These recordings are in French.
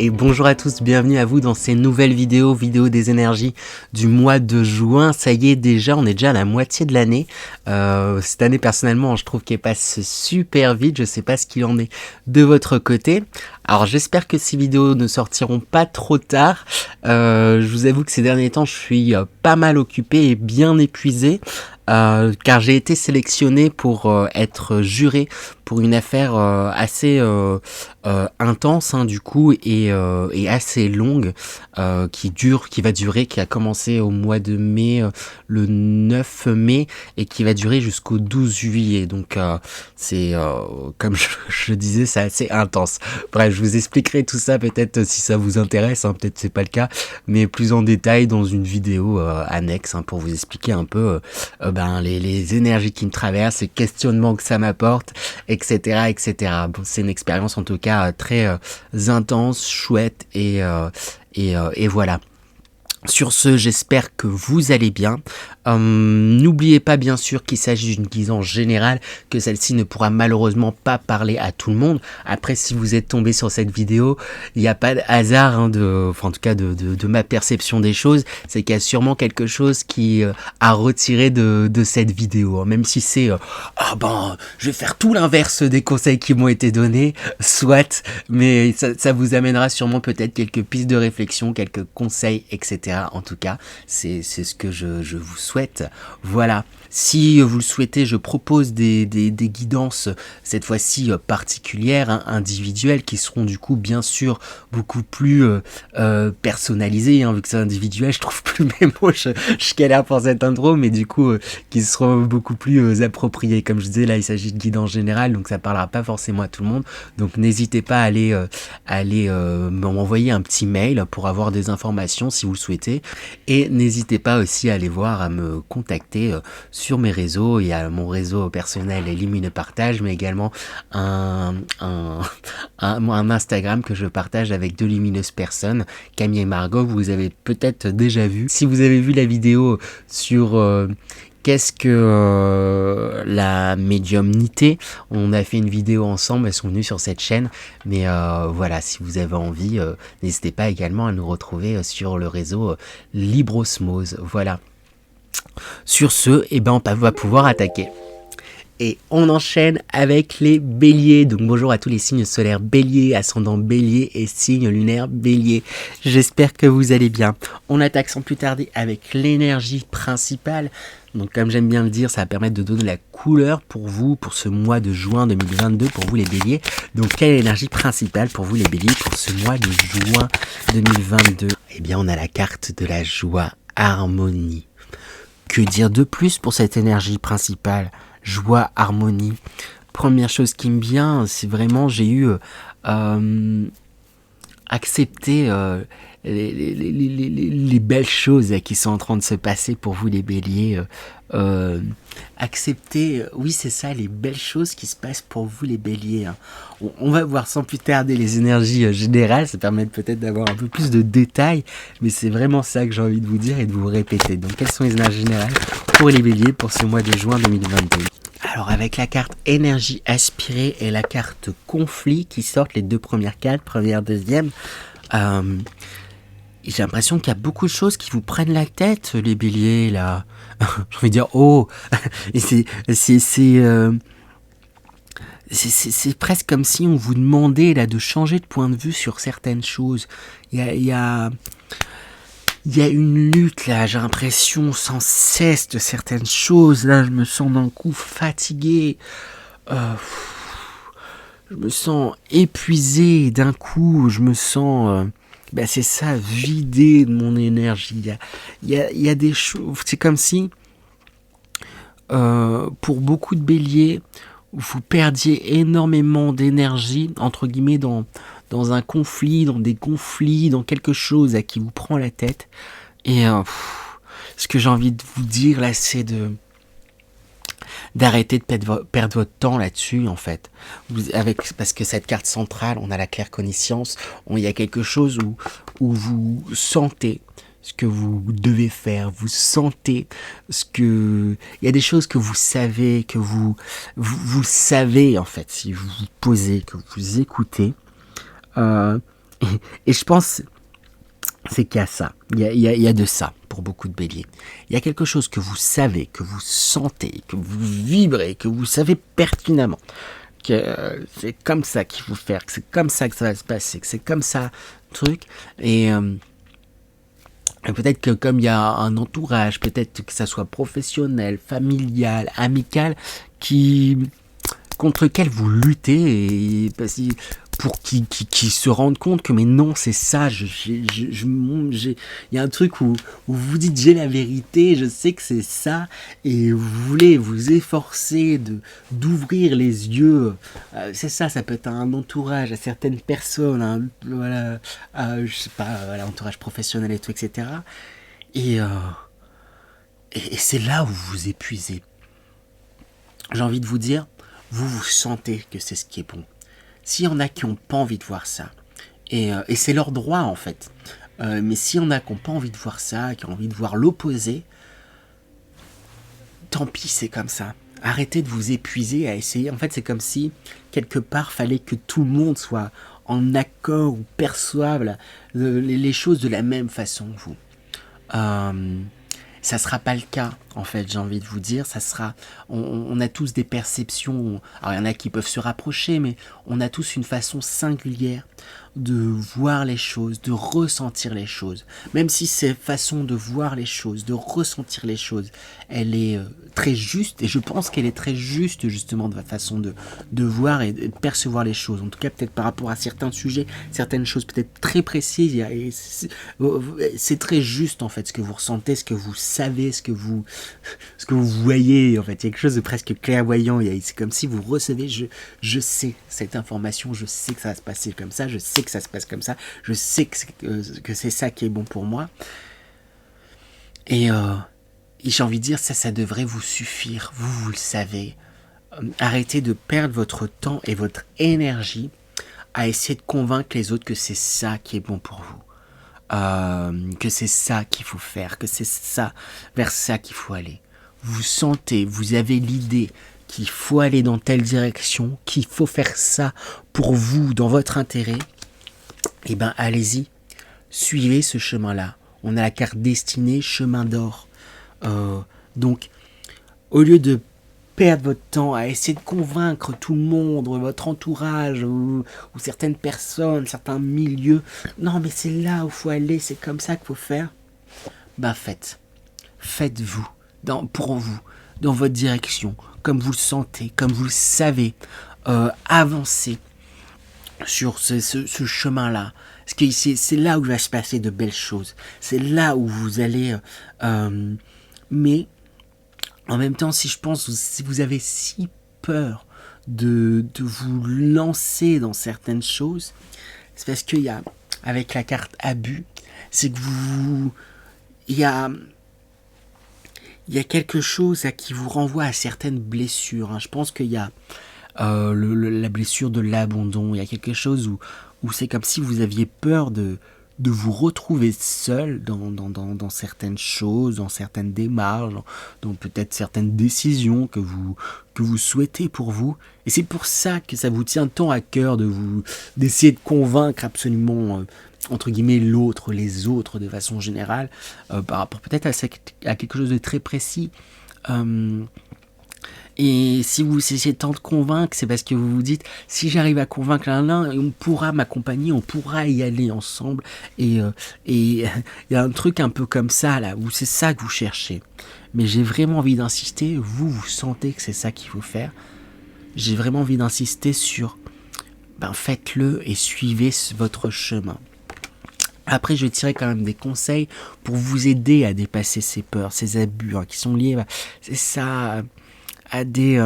Et bonjour à tous, bienvenue à vous dans ces nouvelles vidéos des énergies du mois de juin. Ça y est déjà, on est déjà à la moitié de l'année. Cette année personnellement, je trouve qu'elle passe super vite. Je sais pas ce qu'il en est de votre côté. Alors j'espère que ces vidéos ne sortiront pas trop tard. Je vous avoue que ces derniers temps, je suis pas mal occupé et bien épuisé. Car j'ai été sélectionné pour être juré pour une affaire assez intense du coup et assez longue qui va durer, qui a commencé au mois de mai, le 9 mai et qui va durer jusqu'au 12 juillet. Donc c'est comme je disais, c'est assez intense. Bref, je vous expliquerai tout ça peut-être si ça vous intéresse, peut-être c'est pas le cas, mais plus en détail dans une vidéo annexe pour vous expliquer un peu les énergies qui me traversent, les questionnements que ça m'apporte, etc., etc. Bon, c'est une expérience en tout cas très intense, chouette et voilà. Sur ce, j'espère que vous allez bien. N'oubliez pas bien sûr qu'il s'agit d'une guidance générale, que celle-ci ne pourra malheureusement pas parler à tout le monde. Après, si vous êtes tombé sur cette vidéo, il n'y a pas de hasard, en tout cas de ma perception des choses, c'est qu'il y a sûrement quelque chose qui a retiré de cette vidéo. Même si c'est je vais faire tout l'inverse des conseils qui m'ont été donnés, soit, mais ça vous amènera sûrement peut-être quelques pistes de réflexion, quelques conseils, etc. En tout cas, c'est ce que je vous souhaite. Voilà. Si vous le souhaitez, je propose des guidances, cette fois-ci particulières, individuelles, qui seront du coup bien sûr beaucoup plus personnalisées, vu que c'est individuel, je trouve plus mes mots, je galère pour cette intro, mais du coup qui seront beaucoup plus appropriées. Comme je disais, là il s'agit de guidance générale, donc ça parlera pas forcément à tout le monde, donc n'hésitez pas à aller m'envoyer un petit mail pour avoir des informations si vous le souhaitez, et n'hésitez pas aussi à aller voir, à me contacter sur mes réseaux. Il y a mon réseau personnel Lumineux Partage, mais également un Instagram que je partage avec deux lumineuses personnes, Camille et Margot. Vous avez peut-être déjà vu. Si vous avez vu la vidéo sur qu'est-ce que la médiumnité, on a fait une vidéo ensemble, elles sont venues sur cette chaîne, mais voilà, si vous avez envie, n'hésitez pas également à nous retrouver sur le réseau Libre Osmose. Voilà. Sur ce, on va pouvoir attaquer. Et on enchaîne avec les béliers. Donc bonjour à tous les signes solaires bélier, ascendant bélier et signe lunaire bélier. J'espère que vous allez bien. On attaque sans plus tarder avec l'énergie principale. Donc comme j'aime bien le dire, ça va permettre de donner la couleur pour vous, pour ce mois de juin 2022, pour vous les béliers. Donc quelle est l'énergie principale pour vous les béliers pour ce mois de juin 2022 ? Eh bien on a la carte de la joie, harmonie. Que dire de plus pour cette énergie principale ? Joie, harmonie. Première chose qui me vient, c'est vraiment, j'ai eu accepté les belles choses qui sont en train de se passer pour vous les béliers. Accepter, oui c'est ça, les belles choses qui se passent pour vous les béliers. On va voir sans plus tarder les énergies générales, ça permet peut-être d'avoir un peu plus de détails, mais c'est vraiment ça que j'ai envie de vous dire et de vous répéter. Donc quelles sont les énergies générales pour les béliers pour ce mois de juin 2022 ? Alors avec la carte énergie aspirée et la carte conflit qui sortent, les deux premières cartes, première, deuxième, j'ai l'impression qu'il y a beaucoup de choses qui vous prennent la tête, les béliers, là. J'ai envie de dire, et c'est presque comme si on vous demandait là de changer de point de vue sur certaines choses. Il y a une lutte là, j'ai l'impression sans cesse de certaines choses. Là, je me sens d'un coup fatigué. Je me sens épuisé. D'un coup, je me sens... c'est ça, vidé de mon énergie. Il y a des choses... C'est comme si, pour beaucoup de béliers, vous perdiez énormément d'énergie, entre guillemets, dans un conflit, dans des conflits, dans quelque chose à qui vous prend la tête. Et ce que j'ai envie de vous dire là, c'est d'arrêter de perdre votre temps là-dessus, en fait. Parce que cette carte centrale, on a la claircognissance, il y a quelque chose où vous sentez ce que vous devez faire, vous sentez il y a des choses que vous savez, que vous savez, en fait, si vous vous posez, que vous écoutez, Et je pense c'est qu'il y a ça, il y a de ça pour beaucoup de béliers. Il y a quelque chose que vous savez, que vous sentez, que vous vibrez, que vous savez pertinemment, que c'est comme ça qu'il faut faire, que c'est comme ça que ça va se passer, que c'est comme ça, truc. Et peut-être que comme il y a un entourage, peut-être que ça soit professionnel, familial, amical, contre lequel vous luttez et pour qu'ils se rendent compte que mais non c'est ça, il y a un truc où vous dites j'ai la vérité, je sais que c'est ça et vous voulez vous efforcer d'ouvrir les yeux, c'est ça, ça peut être un entourage, à certaines personnes, voilà, je sais pas, voilà, entourage professionnel et tout, etc. Et, et c'est là où vous vous épuisez. J'ai envie de vous dire, vous sentez que c'est ce qui est bon. S'il y en a qui n'ont pas envie de voir ça, et c'est leur droit en fait, mais s'il y en a qui n'ont pas envie de voir ça, qui ont envie de voir l'opposé, tant pis, c'est comme ça. Arrêtez de vous épuiser à essayer. En fait, c'est comme si, quelque part, fallait que tout le monde soit en accord ou perçoive les choses de la même façon que vous. Ça sera pas le cas, en fait, j'ai envie de vous dire. Ça sera, on a tous des perceptions. Alors, il y en a qui peuvent se rapprocher, mais on a tous une façon singulière de voir les choses, de ressentir les choses. Même si cette façon de voir les choses, de ressentir les choses, elle est très juste, et je pense qu'elle est très juste, justement, de votre façon de voir et de percevoir les choses. En tout cas, peut-être par rapport à certains sujets, certaines choses peut-être très précises. C'est très juste, en fait, ce que vous ressentez, ce que vous savez, ce que vous voyez. En fait, il y a quelque chose de presque clairvoyant. C'est comme si vous recevez, je sais cette information, je sais que ça va se passer comme ça, je sais que ça se passe comme ça, je sais que c'est ça qui est bon pour moi. Et j'ai envie de dire, ça devrait vous suffire, vous le savez. Arrêtez de perdre votre temps et votre énergie à essayer de convaincre les autres que c'est ça qui est bon pour vous. Que c'est ça qu'il faut faire, que c'est ça, vers ça qu'il faut aller. Vous sentez, vous avez l'idée qu'il faut aller dans telle direction, qu'il faut faire ça pour vous, dans votre intérêt, eh bien allez-y, suivez ce chemin-là. On a la carte destinée, chemin d'or. Donc, au lieu de perdre votre temps à essayer de convaincre tout le monde, votre entourage, ou certaines personnes, certains milieux, non mais c'est là où il faut aller, c'est comme ça qu'il faut faire, bah faites-vous, pour vous, dans votre direction, comme vous le sentez, comme vous le savez, avancez sur ce chemin-là. Parce que c'est là où il va se passer de belles choses. C'est là où vous allez... mais en même temps, si vous avez si peur de vous lancer dans certaines choses, c'est parce qu'il y a, avec la carte abus, c'est que il y a quelque chose qui vous renvoie à certaines blessures. Je pense qu'il y a la blessure de l'abandon. Il y a quelque chose où c'est comme si vous aviez peur de vous retrouver seul dans certaines choses, dans certaines démarches, dans peut-être certaines décisions que vous souhaitez pour vous. Et c'est pour ça que ça vous tient tant à cœur d'essayer de convaincre absolument, entre guillemets, l'autre, les autres de façon générale, par rapport peut-être à quelque chose de très précis. Et si vous essayez tant de convaincre, c'est parce que vous vous dites, si j'arrive à convaincre l'un, on pourra m'accompagner, on pourra y aller ensemble. Et il y a un truc un peu comme ça, là, où c'est ça que vous cherchez. Mais j'ai vraiment envie d'insister, vous sentez que c'est ça qu'il faut faire. J'ai vraiment envie d'insister sur, faites-le et suivez votre chemin. Après, je vais tirer quand même des conseils pour vous aider à dépasser ces peurs, ces abus qui sont liés, c'est ça... à des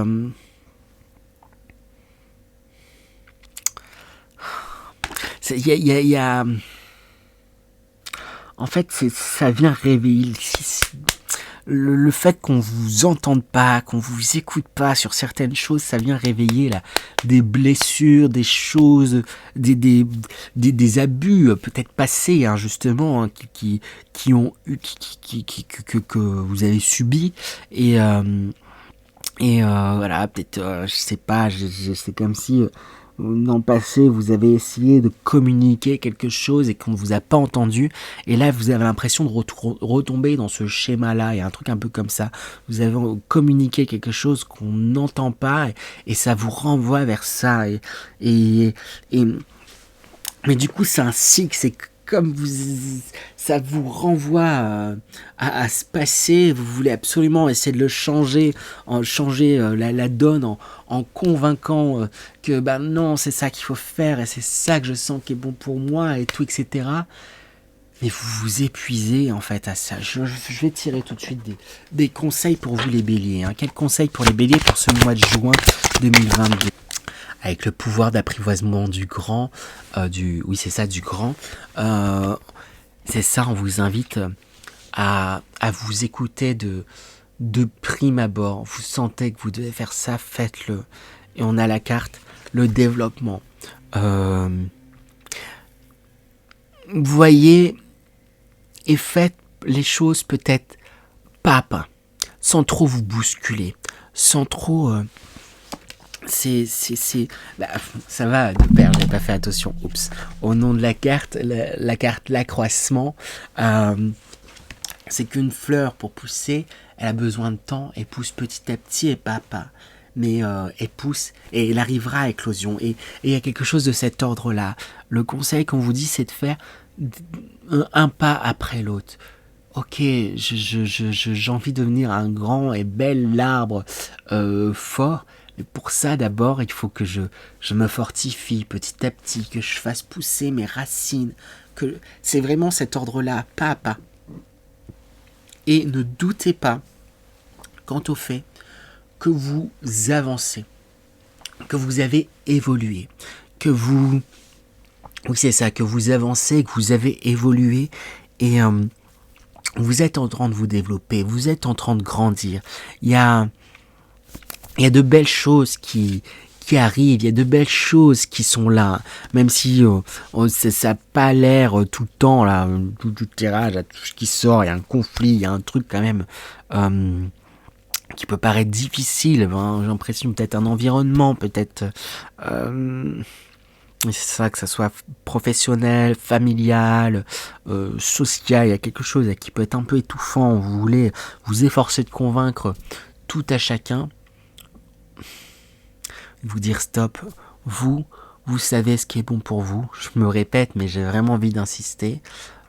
il y a en fait ça vient réveiller le fait qu'on vous entende pas, qu'on vous écoute pas sur certaines choses, ça vient réveiller des blessures, des choses, des abus peut-être passés, justement, qui ont eu que vous avez subi. Et voilà, peut-être, je sais pas, c'est comme si dans le passé, vous avez essayé de communiquer quelque chose et qu'on ne vous a pas entendu. Et là, vous avez l'impression de retomber dans ce schéma-là. Il y a un truc un peu comme ça. Vous avez communiqué quelque chose qu'on n'entend pas et ça vous renvoie vers ça. Et, et, mais du coup, c'est un cycle. C'est comme ça vous renvoie à se passer, vous voulez absolument essayer de le changer, changer la donne en convainquant que ben non, c'est ça qu'il faut faire et c'est ça que je sens qui est bon pour moi et tout, etc. Mais vous vous épuisez en fait à ça. Je vais tirer tout de suite des conseils pour vous les béliers. Hein. Quels conseils pour les béliers pour ce mois de juin 2022 ? Avec le pouvoir d'apprivoisement du grand, du grand. C'est ça, on vous invite à vous écouter de prime abord. Vous sentez que vous devez faire ça, faites-le. Et on a la carte, le développement. Voyez et faites les choses peut-être pas à pas, sans trop vous bousculer, sans trop... Bah, ça va de pair, j'ai pas fait attention. Oups. Au nom de la carte, la carte l'accroissement, c'est qu'une fleur pour pousser, elle a besoin de temps, elle pousse petit à petit et pas à pas. Mais elle pousse et elle arrivera à éclosion. Et il y a quelque chose de cet ordre-là. Le conseil qu'on vous dit, c'est de faire un pas après l'autre. Ok, j'ai envie de devenir un grand et bel arbre fort. Mais pour ça, d'abord, il faut que je me fortifie petit à petit, que je fasse pousser mes racines. Que c'est vraiment cet ordre-là, pas à pas. Et ne doutez pas, quant au fait, que vous avancez, que vous avez évolué, que vous... Oui, c'est ça, que vous avancez, que vous avez évolué, et vous êtes en train de vous développer, vous êtes en train de grandir. Il y a de belles choses qui arrivent, il y a de belles choses qui sont là, même si ça n'a pas l'air tout le temps, là, tout tirage, tout ce qui sort, il y a un conflit, il y a un truc quand même qui peut paraître difficile, hein, j'ai l'impression, peut-être un environnement, peut-être... c'est ça, que ça soit professionnel, familial, social, il y a quelque chose qui peut être un peu étouffant, vous voulez vous efforcer de convaincre tout à chacun, vous dire stop, vous savez ce qui est bon pour vous, je me répète mais j'ai vraiment envie d'insister,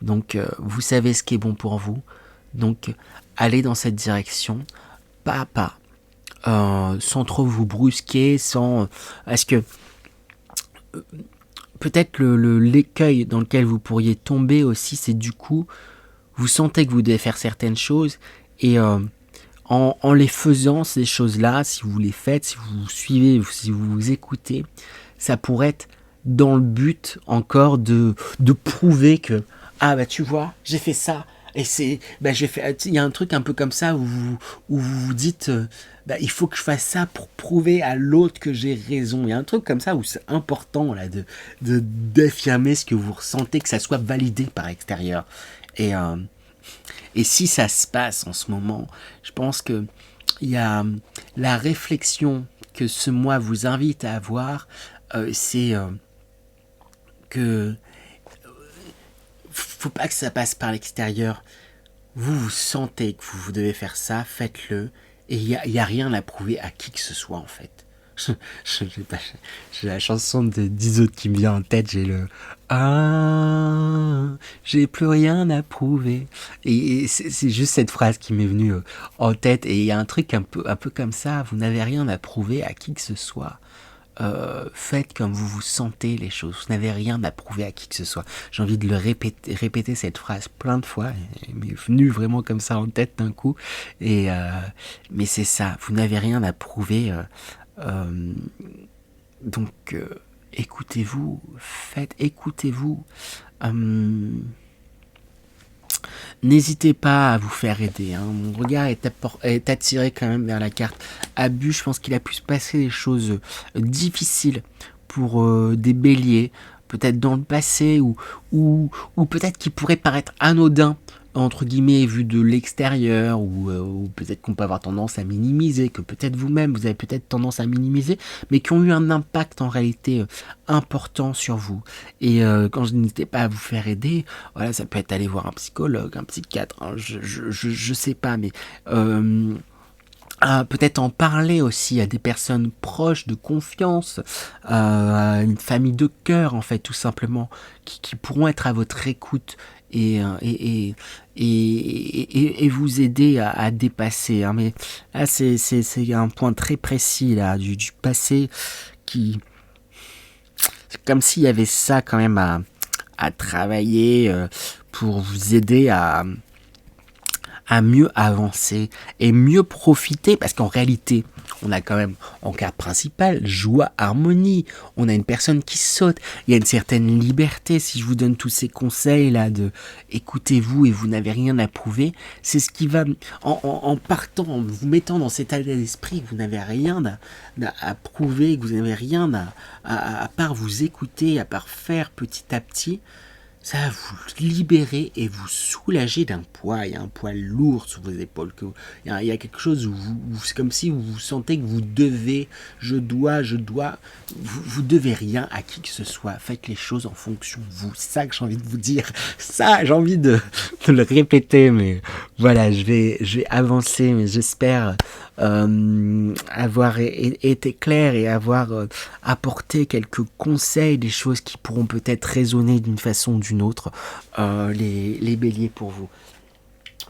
donc vous savez ce qui est bon pour vous, donc allez dans cette direction, pas à pas, sans trop vous brusquer, sans... Est-ce que... peut-être l'écueil dans lequel vous pourriez tomber aussi, c'est du coup, vous sentez que vous devez faire certaines choses, et en les faisant, ces choses-là, si vous les faites, si vous suivez, si vous écoutez, ça pourrait être dans le but encore de prouver que, ah bah tu vois, j'ai fait ça, et c'est, bah j'ai fait, il y a un truc un peu comme ça où vous vous dites, bah il faut que je fasse ça pour prouver à l'autre que j'ai raison. Il y a un truc comme ça où c'est important là d'affirmer ce que vous ressentez, que ça soit validé par l'extérieur. Et si ça se passe en ce moment, je pense que il y a la réflexion que ce mois vous invite à avoir, c'est que faut pas que ça passe par l'extérieur. Vous sentez que vous devez faire ça, faites-le. Et il y a rien à prouver à qui que ce soit en fait. J'ai la chanson de d'Iso qui me vient en tête, j'ai le ah, j'ai plus rien à prouver. Et c'est juste cette phrase qui m'est venue en tête. Et il y a un truc un peu comme ça, vous n'avez rien à prouver à qui que ce soit. Faites comme vous vous sentez les choses, vous n'avez rien à prouver à qui que ce soit. J'ai envie de le répéter cette phrase plein de fois, elle m'est venue vraiment comme ça en tête d'un coup, et mais c'est ça, vous n'avez rien à prouver, donc écoutez-vous, écoutez-vous, n'hésitez pas à vous faire aider, hein. Mon regard est attiré quand même vers la carte abus. Je pense qu'il a pu se passer des choses difficiles pour des béliers, peut-être dans le passé, ou peut-être qui pourrait paraître anodin entre guillemets vu de l'extérieur, ou peut-être qu'on peut avoir tendance à minimiser, que peut-être vous-même vous avez peut-être tendance à minimiser, mais qui ont eu un impact en réalité important sur vous. Et quand je n'hésitais pas à vous faire aider, voilà, ça peut être aller voir un psychologue, un psychiatre, hein, je sais pas, mais peut-être en parler aussi à des personnes proches de confiance, à une famille de cœur en fait tout simplement, qui pourront être à votre écoute et vous aider à dépasser. Hein. Mais là c'est un point très précis là du passé qui, c'est comme s'il y avait ça quand même à travailler pour vous aider à mieux avancer et mieux profiter, parce qu'en réalité on a quand même en carte principale joie, harmonie, on a une personne qui saute, il y a une certaine liberté. Si je vous donne tous ces conseils là de écoutez-vous et vous n'avez rien à prouver, c'est ce qui va en partant, en vous mettant dans cet état d'esprit que vous n'avez rien à prouver, que vous n'avez rien à part vous écouter, à part faire petit à petit. Ça va vous libérer et vous soulager d'un poids. Il y a un poids lourd sur vos épaules. Il y a quelque chose où c'est comme si vous sentez que vous devez, je dois. Vous devez rien à qui que ce soit. Faites les choses en fonction de vous. C'est ça que j'ai envie de vous dire. Ça, j'ai envie de le répéter. Mais voilà, je vais avancer. Mais j'espère avoir été clair et avoir apporté quelques conseils, des choses qui pourront peut-être résonner d'une façon ou d'une autre, les béliers pour vous.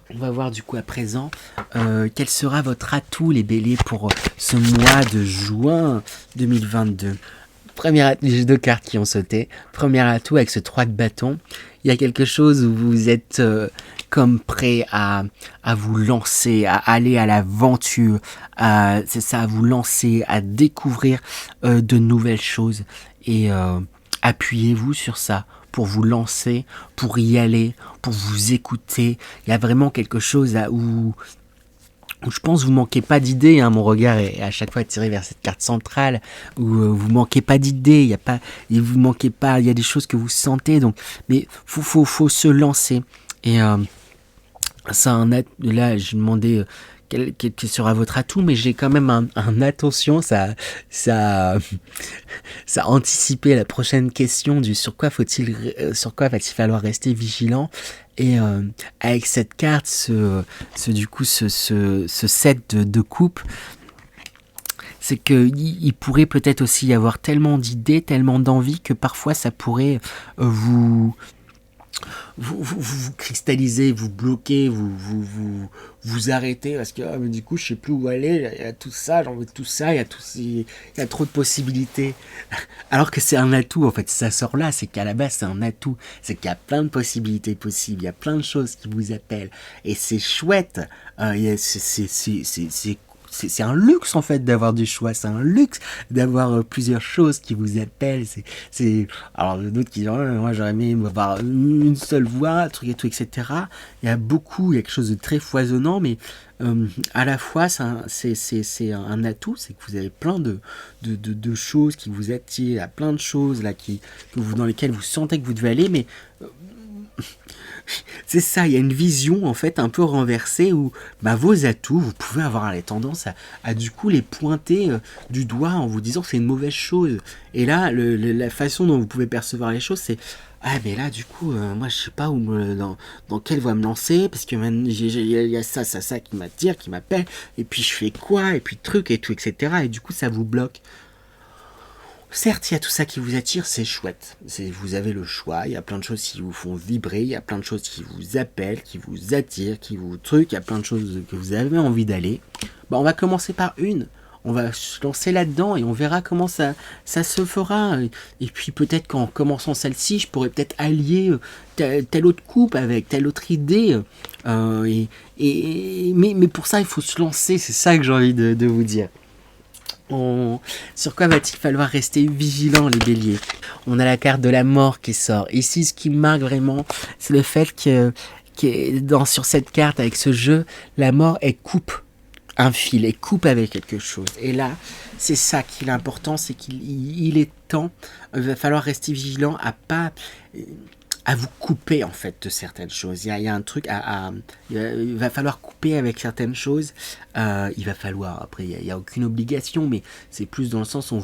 On va voir du coup à présent quel sera votre atout les béliers pour ce mois de juin 2022. J'ai 2 cartes qui ont sauté. Premier atout avec ce 3 de bâton. Il y a quelque chose où vous êtes comme prêt à vous lancer, à aller à l'aventure, c'est ça, à vous lancer, à découvrir de nouvelles choses. Et appuyez-vous sur ça pour vous lancer, pour y aller, pour vous écouter. Il y a vraiment quelque chose où je pense vous manquez pas d'idées, hein. Mon regard est à chaque fois tiré vers cette carte centrale où vous manquez pas d'idées, il y a des choses que vous sentez, donc mais faut se lancer. Et ça là j'ai demandé quel sera votre atout, mais j'ai quand même un attention, ça anticipé la prochaine question du sur quoi va-t-il falloir rester vigilant. Et avec cette carte, ce set de coupe, c'est que il pourrait peut-être aussi y avoir tellement d'idées, tellement d'envie que parfois ça pourrait vous cristalliser, vous bloquer, vous arrêter parce que mais du coup je sais plus où aller, il y a tout ça, j'en veux tout ça, il y a trop de possibilités. Alors que c'est un atout en fait, ça sort là, c'est qu'à la base c'est un atout, c'est qu'il y a plein de possibilités possibles, il y a plein de choses qui vous appellent et c'est chouette. C'est un luxe en fait d'avoir du choix, c'est un luxe d'avoir plusieurs choses qui vous appellent. Alors d'autres qui disent moi j'aurais aimé avoir une seule voix, truc et tout, etc. Il y a quelque chose de très foisonnant, mais à la fois c'est un atout, c'est que vous avez plein de choses qui vous attirent, il y a plein de choses là dans lesquelles vous sentez que vous devez aller, mais c'est ça, il y a une vision en fait un peu renversée où vos atouts, vous pouvez avoir les tendances à du coup les pointer du doigt en vous disant que c'est une mauvaise chose. Et là, la façon dont vous pouvez percevoir les choses, c'est mais là du coup, moi je sais pas dans quelle voie me lancer, parce que il y a ça qui m'attire, qui m'appelle, et puis je fais quoi, et puis truc et tout, etc. Et du coup ça vous bloque. Certes, il y a tout ça qui vous attire, c'est chouette. Vous avez le choix, il y a plein de choses qui vous font vibrer, il y a plein de choses qui vous appellent, qui vous attirent, il y a plein de choses que vous avez envie d'aller. On va commencer par une. On va se lancer là-dedans et on verra comment ça se fera. Et puis peut-être qu'en commençant celle-ci, je pourrais peut-être allier telle autre coupe avec telle autre idée. Mais pour ça, il faut se lancer, c'est ça que j'ai envie de vous dire. Sur quoi va-t-il falloir rester vigilant les béliers? On a la carte de la mort qui sort. Ici, ce qui me marque vraiment, c'est le fait sur cette carte, avec ce jeu, la mort, elle coupe un fil, elle coupe avec quelque chose. Et là, c'est ça qui est important, c'est qu'il est temps, il va falloir rester vigilant à pas à vous couper en fait de certaines choses. Il y a un truc il va falloir couper avec certaines choses. Il va falloir, après il y a aucune obligation, mais c'est plus dans le sens où on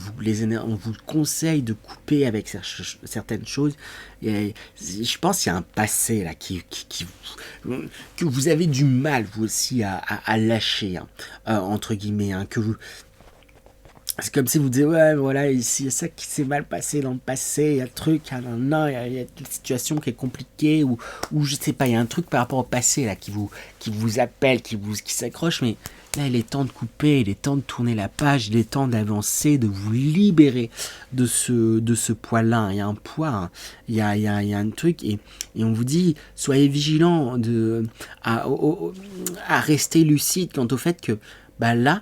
vous conseille de couper avec certaines choses. Je pense qu'il y a un passé là que vous avez du mal vous aussi à lâcher, hein, entre guillemets, hein, que vous. C'est comme si vous disiez, ouais, voilà, ici, il y a ça qui s'est mal passé dans le passé, il y a le truc, il y a une situation qui est compliquée, ou je sais pas, il y a un truc par rapport au passé, là, qui vous appelle, qui s'accroche, mais là, il est temps de couper, il est temps de tourner la page, il est temps d'avancer, de vous libérer de ce poids-là. Il y a un poids, hein. Il y a un truc, et on vous dit, soyez vigilants à rester lucide quant au fait que, bah là,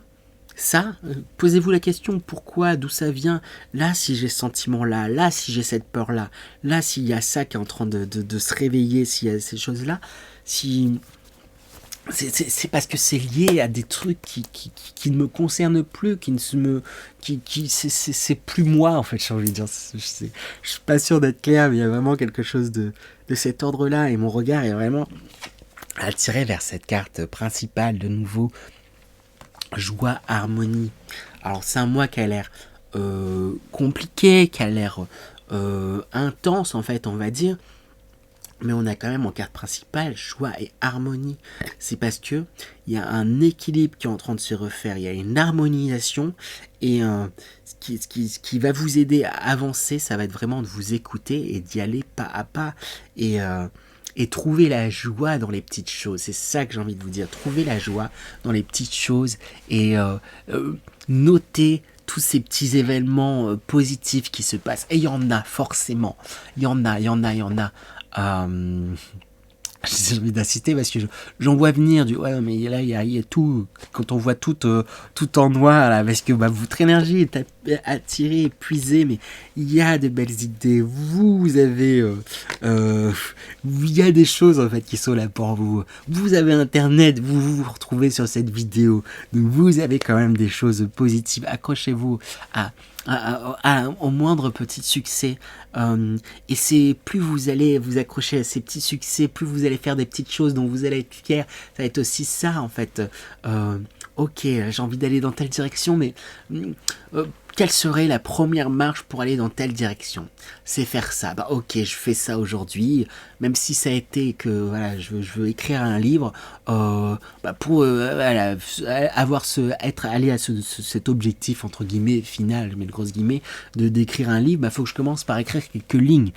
ça, posez-vous la question, pourquoi, d'où ça vient, là si j'ai ce sentiment-là, là si j'ai cette peur-là, là s'il y a ça qui est en train de se réveiller, s'il y a ces choses-là, si c'est parce que c'est lié à des trucs qui ne me concernent plus, c'est plus moi en fait, j'ai envie de dire. Je suis pas sûr d'être clair, mais il y a vraiment quelque chose de cet ordre-là, et mon regard est vraiment attiré vers cette carte principale de nouveau. Joie, harmonie. Alors c'est un mois qui a l'air compliqué, qui a l'air intense en fait, on va dire. Mais on a quand même en carte principale joie et harmonie. C'est parce que il y a un équilibre qui est en train de se refaire. Il y a une harmonisation, et ce qui va vous aider à avancer, ça va être vraiment de vous écouter et d'y aller pas à pas, et trouver la joie dans les petites choses. C'est ça que j'ai envie de vous dire. Trouver la joie dans les petites choses, et noter tous ces petits événements positifs qui se passent. Et il y en a forcément. Il y en a. J'ai envie d'insister parce que j'en vois venir du ouais, mais là il y a tout, quand on voit tout en noir là, parce que votre énergie est attirée, épuisée, mais il y a de belles idées, vous avez il y a des choses en fait qui sont là pour vous avez internet, vous retrouvez sur cette vidéo, donc vous avez quand même des choses positives. Accrochez-vous au moindre petit succès, et c'est plus vous allez vous accrocher à ces petits succès, plus vous allez faire des petites choses dont vous allez être fier. Ça va être aussi ça en fait. Ok, j'ai envie d'aller dans telle direction, mais quelle serait la première marche pour aller dans telle direction? C'est faire ça. Ok, je fais ça aujourd'hui, même si ça a été que voilà, je veux écrire un livre, pour voilà, aller à cet objectif entre guillemets final, je mets de grosses guillemets, d'écrire un livre. Faut que je commence par écrire quelques lignes.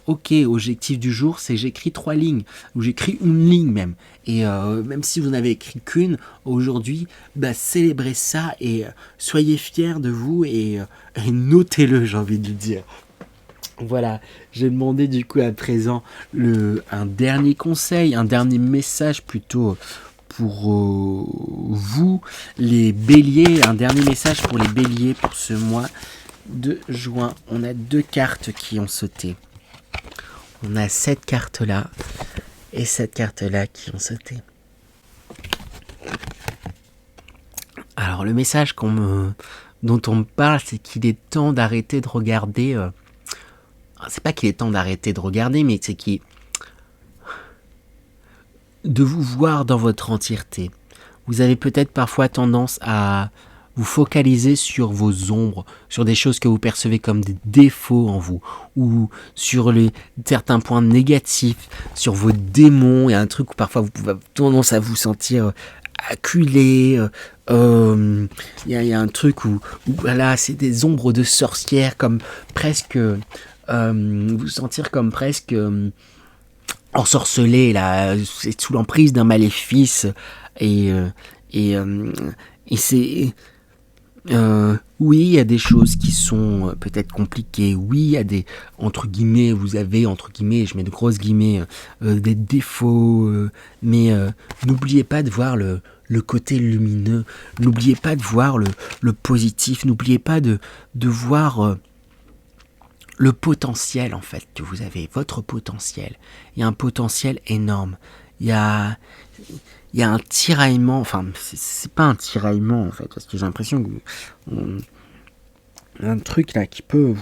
Ok, objectif du jour, c'est j'écris 3 lignes, ou j'écris une ligne même. Et même si vous n'avez écrit qu'une aujourd'hui, célébrez ça, et soyez fiers de vous, et notez-le, j'ai envie de dire. Voilà, j'ai demandé du coup à présent un dernier conseil, un dernier message plutôt pour vous, les béliers, un dernier message pour les béliers pour ce mois de juin. On a 2 cartes qui ont sauté. On a cette carte-là et cette carte-là qui ont sauté. Alors le message dont on me parle, c'est qu'il est temps d'arrêter de regarder... c'est pas qu'il est temps d'arrêter de regarder, mais c'est de vous voir dans votre entièreté. Vous avez peut-être parfois tendance à vous focaliser sur vos ombres, sur des choses que vous percevez comme des défauts en vous, ou sur certains points négatifs, sur vos démons. Il y a un truc où parfois vous pouvez avoir tendance à vous sentir acculé. Il y a un truc où voilà, c'est des ombres de sorcières, comme presque vous sentir comme presque ensorcelé là, c'est sous l'emprise d'un maléfice, et c'est oui, il y a des choses qui sont peut-être compliquées. Oui, il y a des, entre guillemets, vous avez, entre guillemets, je mets de grosses guillemets, des défauts, mais n'oubliez pas de voir le côté lumineux. N'oubliez pas de voir le positif. N'oubliez pas de voir le potentiel, en fait, que vous avez. Votre potentiel. Il y a un potentiel énorme. Il y a un tiraillement, enfin c'est pas un tiraillement en fait, parce que j'ai l'impression que un truc là qui peut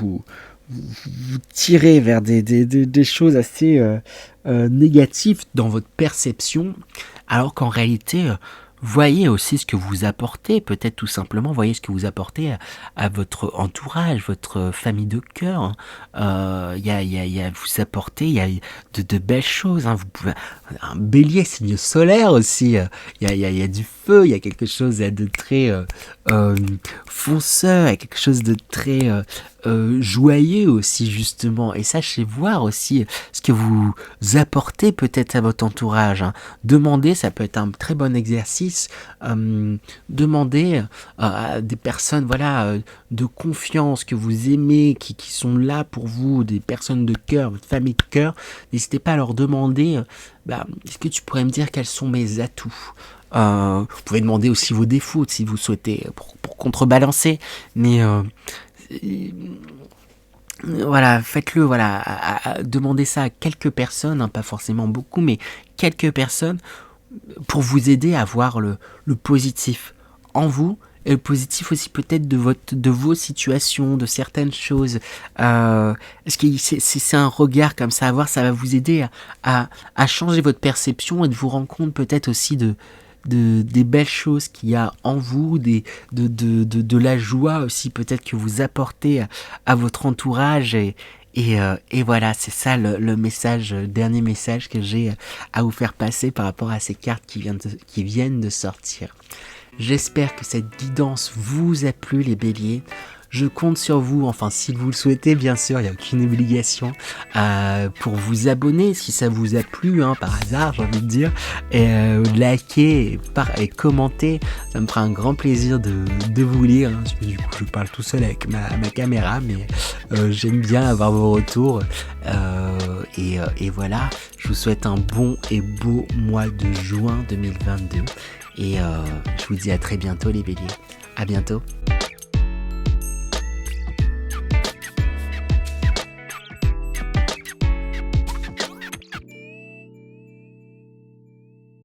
vous tirez vers des choses assez négatives dans votre perception, alors qu'en réalité, voyez aussi ce que vous apportez, peut-être tout simplement, voyez ce que vous apportez à votre entourage, votre famille de cœur. Vous apportez, il y a de belles choses. Hein. Vous pouvez, un bélier, signe solaire aussi. Il y a du feu, il y a quelque chose de très euh, fonceur, il y a quelque chose de très joyeux aussi justement. Et sachez voir aussi ce que vous apportez peut-être à votre entourage. Hein. Demandez, ça peut être un très bon exercice. Demandez à des personnes, voilà, de confiance que vous aimez, qui sont là pour vous, des personnes de cœur, votre famille de cœur. N'hésitez pas à leur demander, est-ce que tu pourrais me dire quels sont mes atouts? Vous pouvez demander aussi vos défauts si vous souhaitez pour contrebalancer, mais voilà, faites-le, voilà, demandez ça à quelques personnes, hein, pas forcément beaucoup, mais quelques personnes pour vous aider à voir le positif en vous et le positif aussi peut-être de vos situations, de certaines choses. Parce que c'est un regard comme ça à voir, ça va vous aider à changer votre perception et de vous rendre compte peut-être aussi des belles choses qu'il y a en vous, de la joie aussi peut-être que vous apportez à votre entourage et voilà, c'est ça le message, dernier message que j'ai à vous faire passer par rapport à ces cartes qui viennent de sortir. J'espère que cette guidance vous a plu les béliers. Je compte sur vous, enfin si vous le souhaitez bien sûr, il n'y a aucune obligation pour vous abonner si ça vous a plu, hein, par hasard j'ai envie de dire, et liker et commenter, ça me fera un grand plaisir de vous lire, hein, parce que du coup je parle tout seul avec ma caméra, mais j'aime bien avoir vos retours, et voilà, je vous souhaite un bon et beau mois de juin 2022, et je vous dis à très bientôt les béliers, à bientôt.